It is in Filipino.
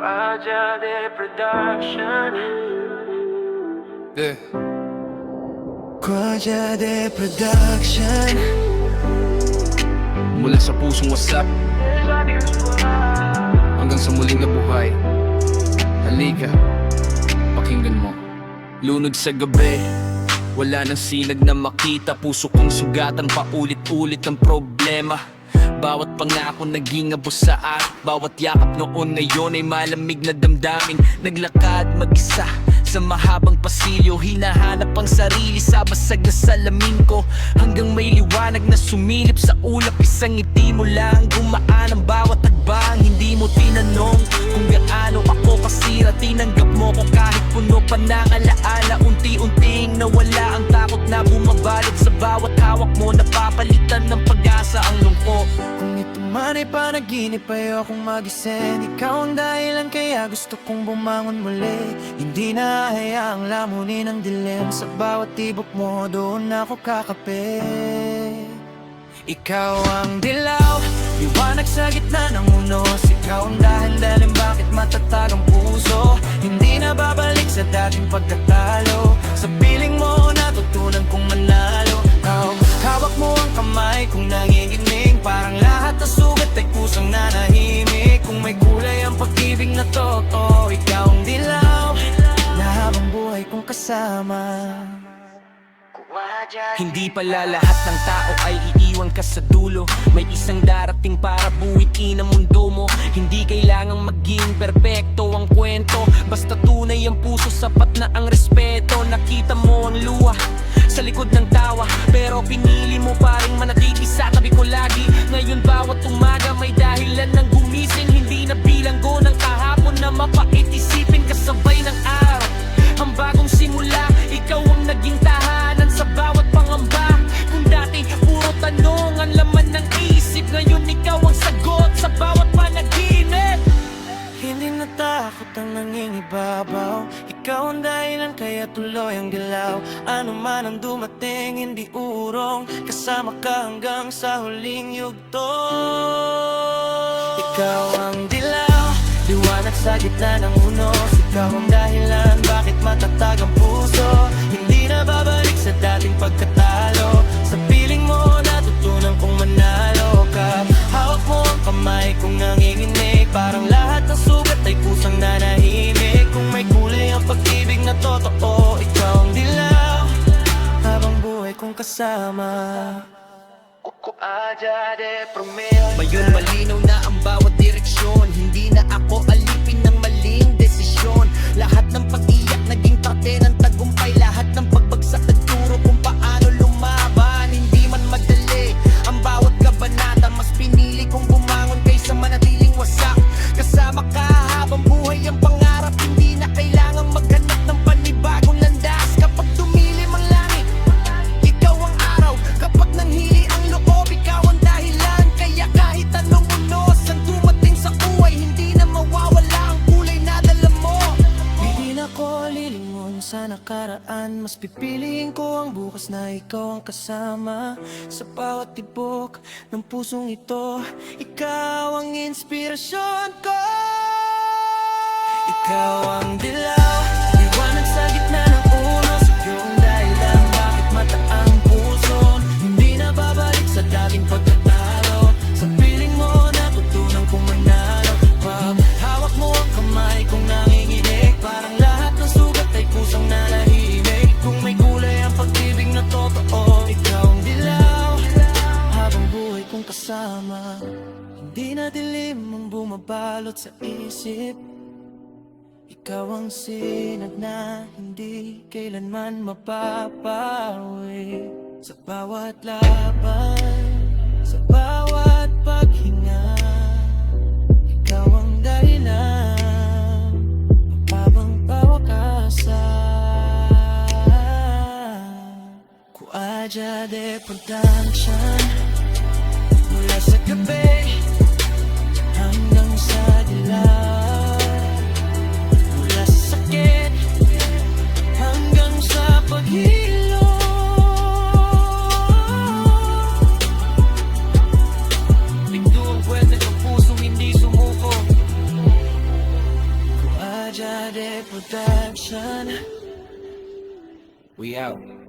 Raja de Production. Yeah. Raja de Production. Mula sa pusong wasap hanggang sa muling nabuhay, halika, pakinggan mo. Lunod sa gabi, wala nang sinag na makita. Puso kong sugatan, paulit-ulit ang problema. Bawat pangako naging abos sa akin. Bawat yakap noon ngayon ay malamig na damdamin. Naglakad mag-isa sa mahabang pasilyo, hinahanap ang sarili sa basag na salamin ko. Hanggang may liwanag na sumilip sa ulap, isang ngiti mo lang gumaan ang bawat tagbang. Hindi mo tinanong kung gaano ako kasira, tinanggap mo ko kahit puno pa ng alaala. Unti-unting nawala ang takot na bumabalot sa bawat hawak mo, napapalitan ng pag-asa ang lungkot. Kung ito man ay panaginip, ayokong magising. Ikaw ang dahilan kaya gusto kong bumangon muli. Hindi na hayaang lamunin ang dilim. Sa bawat tibok mo doon ako kakape. Ikaw ang dilaw, liwanag sa gitna ng unos. Ikaw ang dahilan bakit matatag ang puso. Hindi na babalik sa dating pagkatalo. Sa piling mo natutunan kong manalo. Hawak mo ang kamay kung nanginginig. Parang lahat na sugat ay kusang nanahimik. Kung may kulay ang pag-ibig na totoo, ikaw ang dilaw na habang buhay kong kasama. Hindi pala lahat ng tao ay iiwan ka sa dulo. May isang darating para buwiin ang mundo mo. Hindi kailangang maging perpekto ang kwento, basta tunay ang puso, sapat na ang respeto. Nakita mo ang luha sa likod ng tawa, pero pinili mo pa rin manatili sa tabi ko lagi. Ngayon bawat umaga may dahilan ng gumising. Hindi na bilanggo ng kahapon na mapait isipin kasabay ng araw. Ang bagong simula, ikaw ang naging tahanan sa bawat pangamba. Kung dati puro tanong ang laman ng isip, ngayon ikaw ang sagot sa bawat panaginip. Hindi natakot ang nangingibabaw. Ikaw ang dahilan kaya tuloy ang dilaw. Ano man ang dumating hindi urong. Kasama ka hanggang sa huling yugto. Ikaw ang dilaw, liwanag sa gitna ng unos. Ikaw ang dahilan bakit matatag ang puso. Hindi na babalik sa dating pagkatalo. Sa piling mo natutunan kong manalo ka. Hawak mo ang kamay kung nanginginig. Parang lahat ng sugat ay kusang nanahimik. Kung may kulay ang pag-ibig na totoo, ikaw ang dilaw habang buhay kong kasama. Raja de Production. Ngayon malinaw na ang bawat direksyon. Hindi na ako alipin ng maling desisyon. Lahat ng pag-iyak naging parte ng tagumpay. Lahat ng pagbagsak nagturo kung paano lumaban. Hindi man madali ang bawat kabanata, mas pinili kong bumangon kaysa manatiling wasak. Kasama ka habang buhay ang pangarap. Hindi na kailangang maghanap ng panibagong landas. Kapag dumilim ang langit, ikaw ang araw. Kapag nanghili ang loob, ikaw ang dahilan. Kaya kahit anong unos ang dumating sa buhay, hindi na mawawala ang kulay na dala mo. Hindi na ko lilingon sa nakaraan. Mas pipiliin ko ang bukas na ikaw ang kasama. Sa bawat tibok ng pusong ito, ikaw ang inspirasyon ko. Ikaw ang dilaw, liwanag sa gitna ng unos. Ikaw ang dahilan bakit mataang puso. Hindi na babalik sa dating pagkatalo. Sa piling mo natutunan kong manalo. Hawak mo ang kamay kung nanginginig. Parang lahat ng sugat ay kusang nanahimik. Kung may kulay ang pag-ibig na totoo, ikaw ang dilaw habang buhay kong kasama. Hindi na dilim ang bumabalot sa isip. Ikaw ang sinag na hindi kailanman mapapawi. Sa bawat laban, sa bawat paghinga, ikaw ang dahilan habang pawakasan. Raja de Production. Mula sa gabi hanggang sa dilaw, mula sa sakit hanggang sa paghilo. Production. We out.